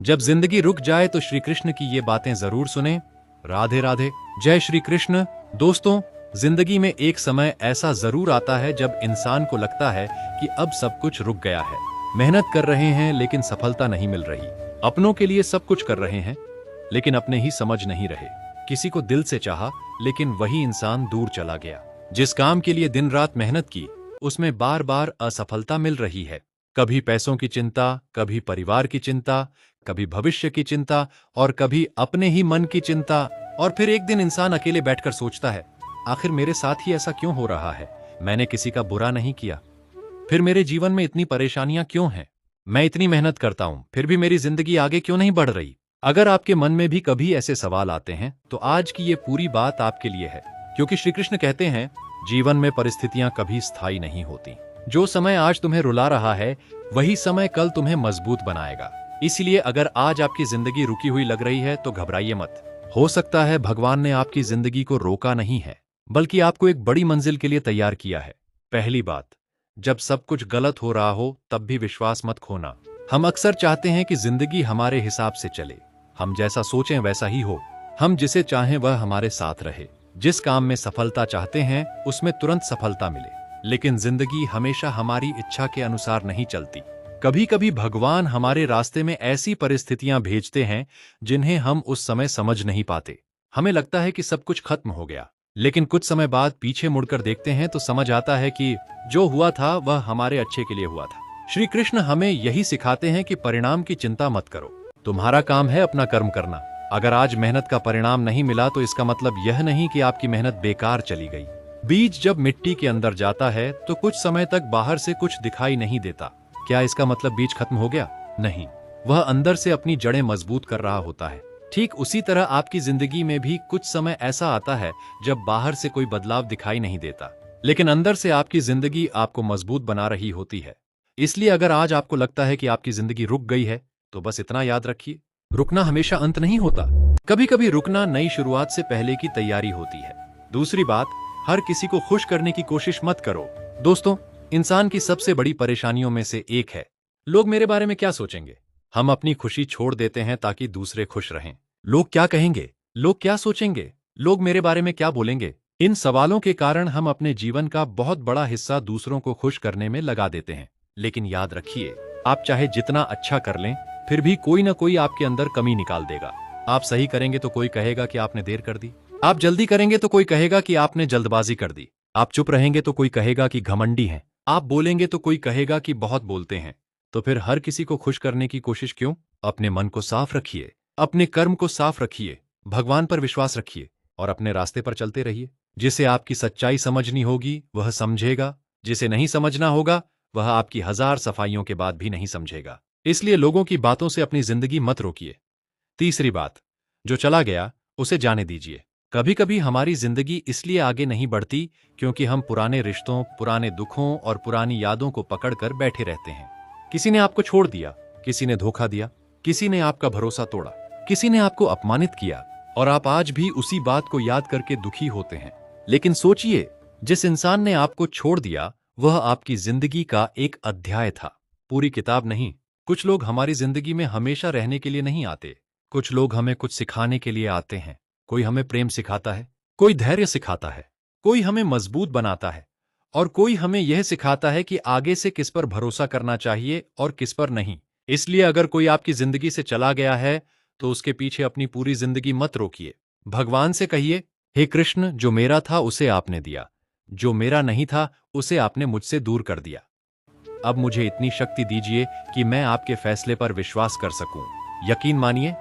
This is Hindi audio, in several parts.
जब जिंदगी रुक जाए तो श्री कृष्ण की ये बातें जरूर सुने। राधे राधे, जय श्री कृष्ण। दोस्तों, जिंदगी में एक समय ऐसा जरूर आता है जब इंसान को लगता है कि अब सब कुछ रुक गया है। मेहनत कर रहे हैं लेकिन सफलता नहीं मिल रही। अपनों के लिए सब कुछ कर रहे हैं लेकिन अपने ही समझ नहीं रहे। किसी को दिल से चाहा लेकिन वही इंसान दूर चला गया। जिस काम के लिए दिन रात मेहनत की उसमें बार बार असफलता मिल रही है। कभी पैसों की चिंता, कभी परिवार की चिंता, कभी भविष्य की चिंता और कभी अपने ही मन की चिंता। और फिर एक दिन इंसान अकेले बैठकर सोचता है, आखिर मेरे साथ ही ऐसा क्यों हो रहा है? मैंने किसी का बुरा नहीं किया, फिर मेरे जीवन में इतनी परेशानियां क्यों हैं? मैं इतनी मेहनत करता हूं फिर भी मेरी जिंदगी आगे क्यों नहीं बढ़ रही? अगर आपके मन में भी कभी ऐसे सवाल आते हैं तो आज की ये पूरी बात आपके लिए है, क्योंकि श्री कृष्ण कहते हैं जीवन में परिस्थितियां कभी स्थायी नहीं होती। जो समय आज तुम्हें रुला रहा है वही समय कल तुम्हें मजबूत बनाएगा। इसलिए अगर आज आपकी जिंदगी रुकी हुई लग रही है तो घबराइए मत। हो सकता है भगवान ने आपकी जिंदगी को रोका नहीं है, बल्कि आपको एक बड़ी मंजिल के लिए तैयार किया है। पहली बात, जब सब कुछ गलत हो रहा हो तब भी विश्वास मत खोना। हम अक्सर चाहते हैं कि जिंदगी हमारे हिसाब से चले, हम जैसा सोचें वैसा ही हो, हम जिसे चाहें वह हमारे साथ रहे। जिस काम में सफलता चाहते हैं उसमें तुरंत सफलता मिले, लेकिन जिंदगी हमेशा हमारी इच्छा के अनुसार नहीं चलती। कभी कभी भगवान हमारे रास्ते में ऐसी परिस्थितियां भेजते हैं जिन्हें हम उस समय समझ नहीं पाते। हमें लगता है कि सब कुछ खत्म हो गया, लेकिन कुछ समय बाद पीछे मुड़कर देखते हैं तो समझ आता है कि जो हुआ था वह हमारे अच्छे के लिए हुआ था। श्री कृष्ण हमें यही सिखाते हैं कि परिणाम की चिंता मत करो, तुम्हारा काम है अपना कर्म करना। अगर आज मेहनत का परिणाम नहीं मिला तो इसका मतलब यह नहीं कि आपकी मेहनत बेकार चली गई। बीज जब मिट्टी के अंदर जाता है तो कुछ समय तक बाहर से कुछ दिखाई नहीं देता। क्या इसका मतलब बीज खत्म हो गया? नहीं, वह अंदर से अपनी जड़ें मजबूत कर रहा होता है। ठीक उसी तरह आपकी जिंदगी में भी कुछ समय ऐसा आता है जब बाहर से कोई बदलाव दिखाई नहीं देता, लेकिन अंदर से आपकी जिंदगी आपको मजबूत बना रही होती है। इसलिए अगर आज आपको लगता है कि आपकी जिंदगी रुक गई है तो बस इतना याद रखिए, रुकना हमेशा अंत नहीं होता। कभी कभी रुकना नई शुरुआत से पहले की तैयारी होती है। दूसरी बात, हर किसी को खुश करने की कोशिश मत करो। दोस्तों, इंसान की सबसे बड़ी परेशानियों में से एक है, लोग मेरे बारे में क्या सोचेंगे। हम अपनी खुशी छोड़ देते हैं ताकि दूसरे खुश रहें। लोग क्या कहेंगे, लोग क्या सोचेंगे, लोग मेरे बारे में क्या बोलेंगे? इन सवालों के कारण हम अपने जीवन का बहुत बड़ा हिस्सा दूसरों को खुश करने में लगा देते हैं। लेकिन याद रखिए, आप चाहे जितना अच्छा कर लें फिर भी कोई ना कोई आपके अंदर कमी निकाल देगा। आप सही करेंगे तो कोई कहेगा कि आपने देर कर दी, आप जल्दी करेंगे तो कोई कहेगा कि आपने जल्दबाजी कर दी, आप चुप रहेंगे तो कोई कहेगा कि घमंडी हैं, आप बोलेंगे तो कोई कहेगा कि बहुत बोलते हैं। तो फिर हर किसी को खुश करने की कोशिश क्यों? अपने मन को साफ रखिए, अपने कर्म को साफ रखिए, भगवान पर विश्वास रखिए और अपने रास्ते पर चलते रहिए। जिसे आपकी सच्चाई समझनी होगी वह समझेगा, जिसे नहीं समझना होगा वह आपकी हजार सफाइयों के बाद भी नहीं समझेगा। इसलिए लोगों की बातों से अपनी जिंदगी मत रोकिए। तीसरी बात, जो चला गया उसे जाने दीजिए। कभी कभी हमारी जिंदगी इसलिए आगे नहीं बढ़ती क्योंकि हम पुराने रिश्तों, पुराने दुखों और पुरानी यादों को पकड़कर बैठे रहते हैं। किसी ने आपको छोड़ दिया, किसी ने धोखा दिया, किसी ने आपका भरोसा तोड़ा, किसी ने आपको अपमानित किया और आप आज भी उसी बात को याद करके दुखी होते हैं। लेकिन सोचिए, जिस इंसान ने आपको छोड़ दिया वह आपकी जिंदगी का एक अध्याय था, पूरी किताब नहीं। कुछ लोग हमारी जिंदगी में हमेशा रहने के लिए नहीं आते, कुछ लोग हमें कुछ सिखाने के लिए आते हैं। कोई हमें प्रेम सिखाता है, कोई धैर्य सिखाता है, कोई हमें मजबूत बनाता है और कोई हमें यह सिखाता है कि आगे से किस पर भरोसा करना चाहिए और किस पर नहीं। इसलिए अगर कोई आपकी जिंदगी से चला गया है तो उसके पीछे अपनी पूरी जिंदगी मत रोकिए। भगवान से कहिए, हे कृष्ण, जो मेरा था उसे आपने दिया, जो मेरा नहीं था उसे आपने मुझसे दूर कर दिया। अब मुझे इतनी शक्ति दीजिए कि मैं आपके फैसले पर विश्वास कर सकूं। यकीन मानिए,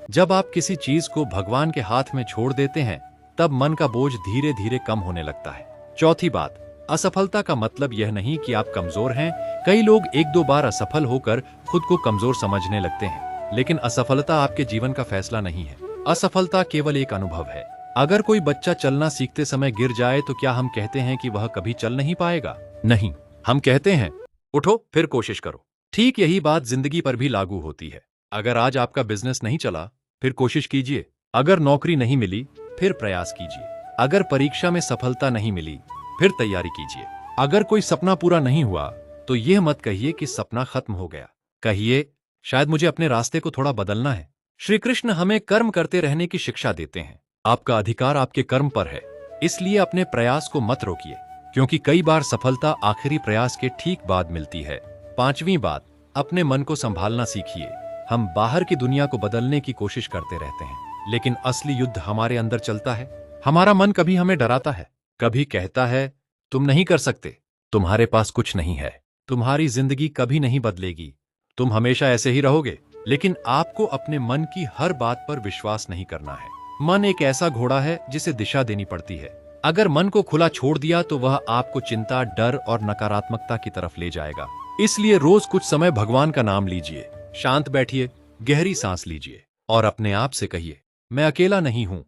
जब आप किसी चीज को भगवान के हाथ में छोड़ देते हैं तब मन का बोझ धीरे धीरे कम होने लगता है। चौथी बात, असफलता का मतलब यह नहीं कि आप कमजोर हैं। कई लोग एक दो बार असफल होकर खुद को कमजोर समझने लगते हैं, लेकिन असफलता आपके जीवन का फैसला नहीं है। असफलता केवल एक अनुभव है। अगर कोई बच्चा चलना सीखते समय गिर जाए तो क्या हम कहते हैं कि वह कभी चल नहीं पाएगा? नहीं, हम कहते हैं उठो फिर कोशिश करो। ठीक यही बात जिंदगी पर भी लागू होती है। अगर आज आपका बिजनेस नहीं चला फिर कोशिश कीजिए, अगर नौकरी नहीं मिली फिर प्रयास कीजिए, अगर परीक्षा में सफलता नहीं मिली फिर तैयारी कीजिए, अगर कोई सपना पूरा नहीं हुआ तो यह मत कहिए कि सपना खत्म हो गया। कहिए, शायद मुझे अपने रास्ते को थोड़ा बदलना है। श्री कृष्ण हमें कर्म करते रहने की शिक्षा देते हैं। आपका अधिकार आपके कर्म पर है, इसलिए अपने प्रयास को मत रोकिए, क्योंकि कई बार सफलता आखिरी प्रयास के ठीक बाद मिलती है। पांचवी बात, अपने मन को संभालना सीखिए। हम बाहर की दुनिया को बदलने की कोशिश करते रहते हैं, लेकिन असली युद्ध हमारे अंदर चलता है। हमारा मन कभी हमें डराता है, कभी कहता है तुम नहीं कर सकते, तुम्हारे पास कुछ नहीं है, तुम्हारी जिंदगी कभी नहीं बदलेगी, तुम हमेशा ऐसे ही रहोगे। लेकिन आपको अपने मन की हर बात पर विश्वास नहीं करना है। मन एक ऐसा घोड़ा है जिसे दिशा देनी पड़ती है। अगर मन को खुला छोड़ दिया तो वह आपको चिंता, डर और नकारात्मकता की तरफ ले जाएगा। इसलिए रोज कुछ समय भगवान का नाम लीजिए, शांत बैठिए, गहरी सांस लीजिए और अपने आप से कहिए, मैं अकेला नहीं हूं,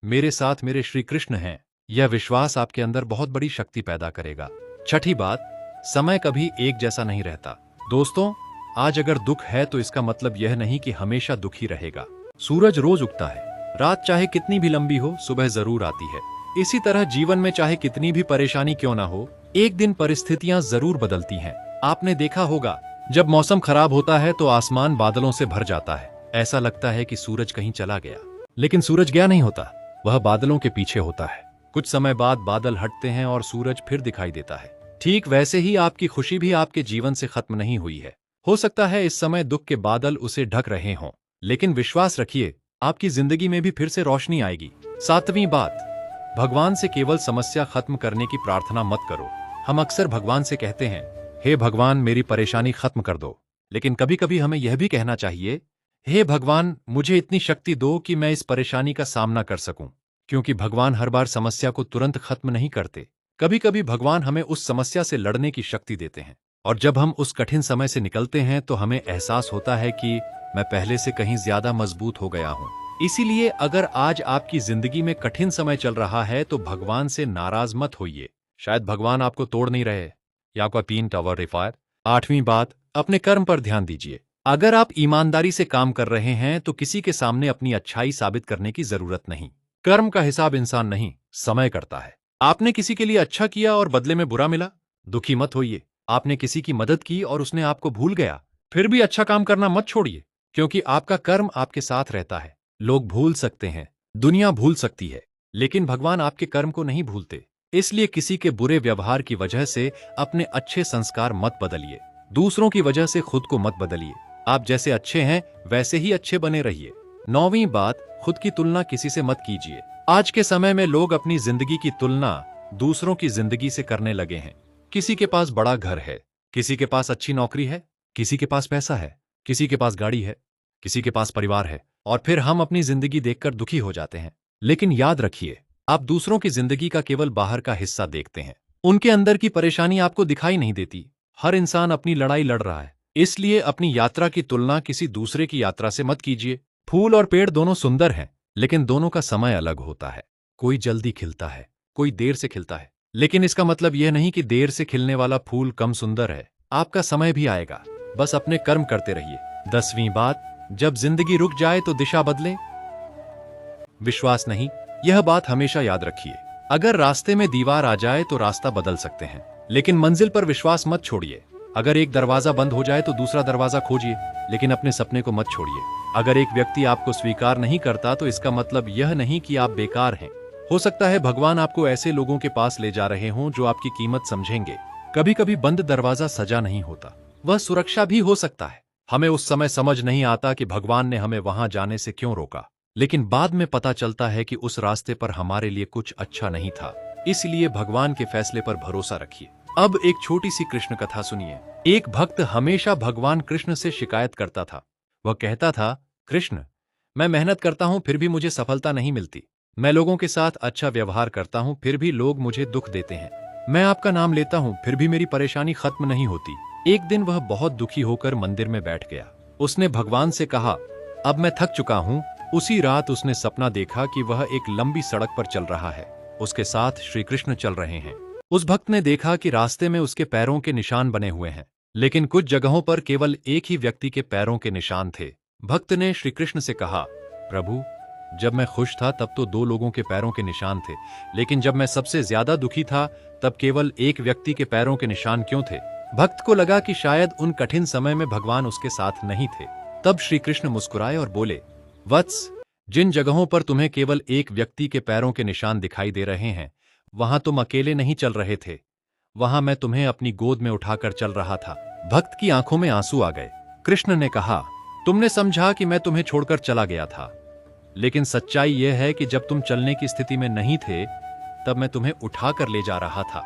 मेरे साथ मेरे श्री कृष्ण हैं। यह विश्वास आपके अंदर बहुत बड़ी शक्ति पैदा करेगा। छठी बात, समय कभी एक जैसा नहीं रहता। दोस्तों, आज अगर दुख है तो इसका मतलब यह नहीं कि हमेशा दुखी रहेगा। सूरज रोज उगता है, रात चाहे कितनी भी लंबी हो, सुबह जरूर आती है। इसी तरह जीवन में चाहे कितनी भी परेशानी क्यों ना हो, एक दिन परिस्थितियां जरूर बदलती हैं। आपने देखा होगा, जब मौसम खराब होता है तो आसमान बादलों से भर जाता है। ऐसा लगता है कि सूरज कहीं चला गया, लेकिन सूरज गया नहीं होता, वह बादलों के पीछे होता है। कुछ समय बाद बादल हटते हैं और सूरज फिर दिखाई देता है। ठीक वैसे ही आपकी खुशी भी आपके जीवन से खत्म नहीं हुई है। हो सकता है इस समय दुख के बादल उसे ढक रहे हों, लेकिन विश्वास रखिए, आपकी जिंदगी में भी फिर से रोशनी आएगी। सातवीं बात, भगवान से केवल समस्या खत्म करने की प्रार्थना मत करो। हम अक्सर भगवान से कहते हैं, हे भगवान मेरी परेशानी खत्म कर दो, लेकिन कभी कभी हमें यह भी कहना चाहिए, हे भगवान मुझे इतनी शक्ति दो कि मैं इस परेशानी का सामना कर सकूं। क्योंकि भगवान हर बार समस्या को तुरंत खत्म नहीं करते। कभी कभी भगवान हमें उस समस्या से लड़ने की शक्ति देते हैं, और जब हम उस कठिन समय से निकलते हैं तो हमें एहसास होता है कि मैं पहले से कहीं ज्यादा मजबूत हो गया हूं। इसीलिए अगर आज आपकी जिंदगी में कठिन समय चल रहा है तो भगवान से नाराज मत होइए। शायद भगवान आपको तोड़ नहीं रहे, या आपका 3 टावर रिफायर। आठवीं बात, अपने कर्म पर ध्यान दीजिए। अगर आप ईमानदारी से काम कर रहे हैं तो किसी के सामने अपनी अच्छाई साबित करने की जरूरत नहीं। कर्म का हिसाब इंसान नहीं, समय करता है। आपने किसी के लिए अच्छा किया और बदले में बुरा मिला, दुखी मत होइए। आपने किसी की मदद की और उसने आपको भूल गया, फिर भी अच्छा काम करना मत छोड़िए, क्योंकि आपका कर्म आपके साथ रहता है। लोग भूल सकते हैं, दुनिया भूल सकती है, लेकिन भगवान आपके कर्म को नहीं भूलते। इसलिए किसी के बुरे व्यवहार की वजह से अपने अच्छे संस्कार मत बदलिए। दूसरों की वजह से खुद को मत बदलिए। आप जैसे अच्छे हैं वैसे ही अच्छे बने रहिए। नौवीं बात, खुद की तुलना किसी से मत कीजिए। आज के समय में लोग अपनी जिंदगी की तुलना दूसरों की जिंदगी से करने लगे हैं। किसी के पास बड़ा घर है, किसी के पास अच्छी नौकरी है, किसी के पास पैसा है, किसी के पास गाड़ी है, किसी के पास परिवार है, और फिर हम अपनी जिंदगी देखकर दुखी हो जाते हैं। लेकिन याद रखिए, आप दूसरों की जिंदगी का केवल बाहर का हिस्सा देखते हैं, उनके अंदर की परेशानी आपको दिखाई नहीं देती। हर इंसान अपनी लड़ाई लड़ रहा है, इसलिए अपनी यात्रा की तुलना किसी दूसरे की यात्रा से मत कीजिए। फूल और पेड़ दोनों सुंदर हैं, लेकिन दोनों का समय अलग होता है। कोई जल्दी खिलता है, कोई देर से खिलता है, लेकिन इसका मतलब यह नहीं कि देर से खिलने वाला फूल कम सुंदर है। आपका समय भी आएगा, बस अपने कर्म करते रहिए। 10वीं बात, जब जिंदगी रुक जाए तो दिशा बदले, विश्वास नहीं। यह बात हमेशा याद रखिए, अगर रास्ते में दीवार आ जाए तो रास्ता बदल सकते हैं, लेकिन मंजिल पर विश्वास मत छोड़िए। अगर एक दरवाजा बंद हो जाए तो दूसरा दरवाजा खोजिए, लेकिन अपने सपने को मत छोड़िए। अगर एक व्यक्ति आपको स्वीकार नहीं करता तो इसका मतलब यह नहीं कि आप बेकार हैं। हो सकता है भगवान आपको ऐसे लोगों के पास ले जा रहे हों जो आपकी कीमत समझेंगे। कभी कभी बंद दरवाजा सजा नहीं होता, वह सुरक्षा भी हो सकता है। हमें उस समय समझ नहीं आता कि भगवान ने हमें वहां जाने से क्यों रोका, लेकिन बाद में पता चलता है कि उस रास्ते पर हमारे लिए कुछ अच्छा नहीं था। इसलिए भगवान के फैसले पर भरोसा रखिए। अब एक छोटी सी कृष्ण कथा सुनिए। एक भक्त हमेशा भगवान कृष्ण से शिकायत करता था। वह कहता था, कृष्ण, मैं मेहनत करता हूं फिर भी मुझे सफलता नहीं मिलती। मैं लोगों के साथ अच्छा व्यवहार करता हूं फिर भी लोग मुझे दुख देते हैं। मैं आपका नाम लेता हूं फिर भी मेरी परेशानी खत्म नहीं होती। एक दिन वह बहुत दुखी होकर मंदिर में बैठ गया। उसने भगवान से कहा, अब मैं थक चुका हूं। उसी रात उसने सपना देखा कि वह एक लंबी सड़क पर चल रहा है, उसके साथ श्री कृष्ण चल रहे हैं। उस भक्त ने देखा कि रास्ते में उसके पैरों के निशान बने हुए हैं, लेकिन कुछ जगहों पर केवल एक ही व्यक्ति के पैरों के निशान थे। भक्त ने श्री कृष्ण से कहा, प्रभु, जब मैं खुश था तब तो 2 लोगों के पैरों के निशान थे, लेकिन जब मैं सबसे ज्यादा दुखी था तब केवल एक व्यक्ति के पैरों के निशान क्यों थे? भक्त को लगा कि शायद उन कठिन समय में भगवान उसके साथ नहीं थे। तब श्री कृष्ण मुस्कुराए और बोले, वत्स, जिन जगहों पर तुम्हें केवल एक व्यक्ति के पैरों के निशान दिखाई दे रहे हैं, वहां तुम अकेले नहीं चल रहे थे। वहां मैं तुम्हें अपनी गोद में उठाकर चल रहा था। भक्त की आंखों में आंसू आ गए। कृष्ण ने कहा, तुमने समझा कि मैं तुम्हें छोड़कर चला गया था, लेकिन सच्चाई यह है कि जब तुम चलने की स्थिति में नहीं थे, तब मैं तुम्हें उठाकर ले जा रहा था।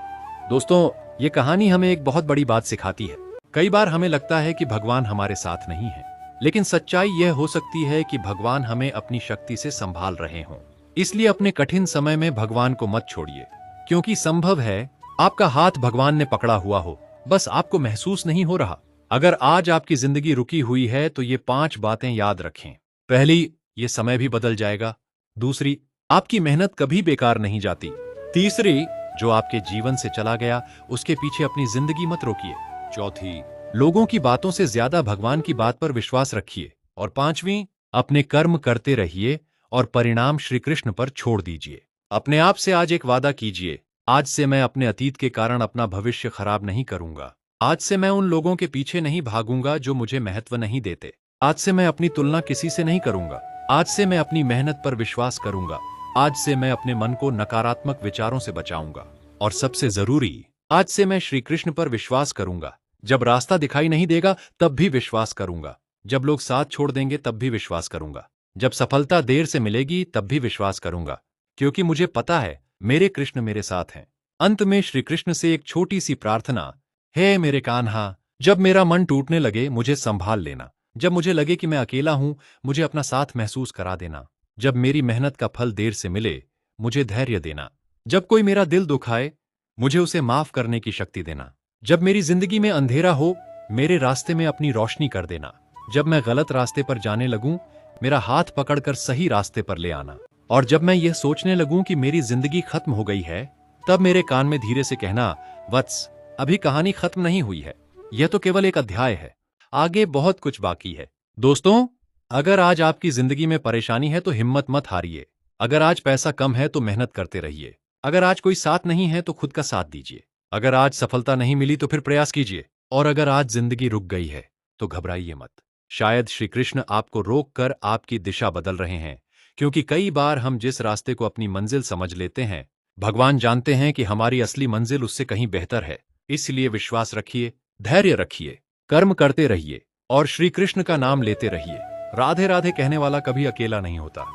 दोस्तों, ये कहानी हमें एक बहुत बड़ी बात सिखाती है। कई बार हमें लगता है कि भगवान हमारे साथ नहीं है, लेकिन सच्चाई यह हो सकती है कि भगवान हमें अपनी शक्ति से संभाल रहे हों। इसलिए अपने कठिन समय में भगवान को मत छोड़िए, क्योंकि संभव है आपका हाथ भगवान ने पकड़ा हुआ हो, बस आपको महसूस नहीं हो रहा। अगर आज आपकी जिंदगी रुकी हुई है तो ये 5 बातें याद रखें। पहली, ये समय भी बदल जाएगा। दूसरी, आपकी मेहनत कभी बेकार नहीं जाती। तीसरी, जो आपके जीवन से चला गया उसके पीछे अपनी जिंदगी मत रोकिए। चौथी, लोगों की बातों से ज्यादा भगवान की बात पर विश्वास रखिए। और पांचवी, अपने कर्म करते रहिए और परिणाम श्री कृष्ण पर छोड़ दीजिए। अपने आप से आज एक वादा कीजिए, आज से मैं अपने अतीत के कारण अपना भविष्य खराब नहीं करूंगा। आज से मैं उन लोगों के पीछे नहीं भागूंगा जो मुझे महत्व नहीं देते। आज से मैं अपनी तुलना किसी से नहीं करूंगा। आज से मैं अपनी मेहनत पर विश्वास करूंगा। आज से मैं अपने मन को नकारात्मक विचारों से बचाऊंगा। और सबसे जरूरी, आज से मैं श्री कृष्ण पर विश्वास करूंगा। जब रास्ता दिखाई नहीं देगा तब भी विश्वास करूंगा। जब लोग साथ छोड़ देंगे तब भी विश्वास करूंगा। जब सफलता देर से मिलेगी तब भी विश्वास करूंगा, क्योंकि मुझे पता है मेरे कृष्ण मेरे साथ हैं। अंत में श्री कृष्ण से एक छोटी सी प्रार्थना, हे मेरे कान्हा, जब मेरा मन टूटने लगे मुझे संभाल लेना। जब मुझे लगे कि मैं अकेला हूं, मुझे अपना साथ महसूस करा देना। जब मेरी मेहनत का फल देर से मिले, मुझे धैर्य देना। जब कोई मेरा दिल दुखाए, मुझे उसे माफ करने की शक्ति देना। जब मेरी जिंदगी में अंधेरा हो, मेरे रास्ते में अपनी रोशनी कर देना। जब मैं गलत रास्ते पर जाने लगूं, मेरा हाथ पकड़कर सही रास्ते पर ले आना। और जब मैं यह सोचने लगूं कि मेरी जिंदगी खत्म हो गई है, तब मेरे कान में धीरे से कहना, वत्स, अभी कहानी खत्म नहीं हुई है, यह तो केवल एक अध्याय है, आगे बहुत कुछ बाकी है। दोस्तों, अगर आज आपकी जिंदगी में परेशानी है तो हिम्मत मत हारिए। अगर आज पैसा कम है तो मेहनत करते रहिए। अगर आज कोई साथ नहीं है तो खुद का साथ दीजिए। अगर आज सफलता नहीं मिली तो फिर प्रयास कीजिए। और अगर आज जिंदगी रुक गई है तो घबराइए मत। शायद श्री कृष्ण आपको रोक कर आपकी दिशा बदल रहे हैं, क्योंकि कई बार हम जिस रास्ते को अपनी मंजिल समझ लेते हैं, भगवान जानते हैं कि हमारी असली मंजिल उससे कहीं बेहतर है। इसलिए विश्वास रखिए, धैर्य रखिए, कर्म करते रहिए और श्री कृष्ण का नाम लेते रहिए। राधे राधे कहने वाला कभी अकेला नहीं होता।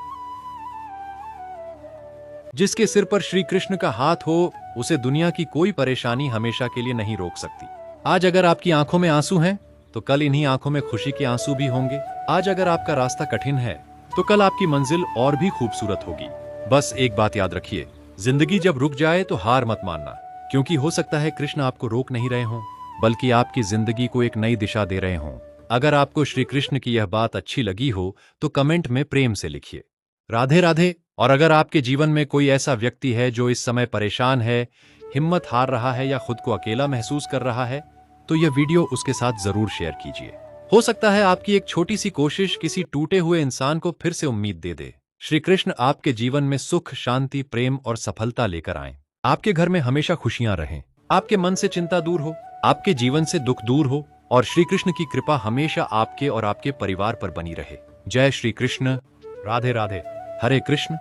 जिसके सिर पर श्री कृष्ण का हाथ हो, उसे दुनिया की कोई परेशानी हमेशा के लिए नहीं रोक सकती। आज अगर आपकी आंखों में आंसू हैं, तो कल इन्हीं आंखों में खुशी के आंसू भी होंगे। आज अगर आपका रास्ता कठिन है, तो कल आपकी मंजिल और भी खूबसूरत होगी। बस एक बात याद रखिए, जिंदगी जब रुक जाए तो हार मत मानना, क्योंकि हो सकता है कृष्ण आपको रोक नहीं रहे हों, बल्कि आपकी जिंदगी को एक नई दिशा दे रहे हों। अगर आपको श्री कृष्ण की यह बात अच्छी लगी हो तो कमेंट में प्रेम से लिखिए, राधे राधे। और अगर आपके जीवन में कोई ऐसा व्यक्ति है जो इस समय परेशान है, हिम्मत हार रहा है या खुद को अकेला महसूस कर रहा है, तो यह वीडियो उसके साथ जरूर शेयर कीजिए। हो सकता है आपकी एक छोटी सी कोशिश किसी टूटे हुए इंसान को फिर से उम्मीद दे दे। श्री कृष्ण आपके जीवन में सुख, शांति, प्रेम और सफलता लेकर आएं। आपके घर में हमेशा खुशियां रहें, आपके मन से चिंता दूर हो, आपके जीवन से दुख दूर हो और श्री कृष्ण की कृपा हमेशा आपके और आपके परिवार पर बनी रहे। जय श्री कृष्ण, राधे राधे, हरे कृष्ण।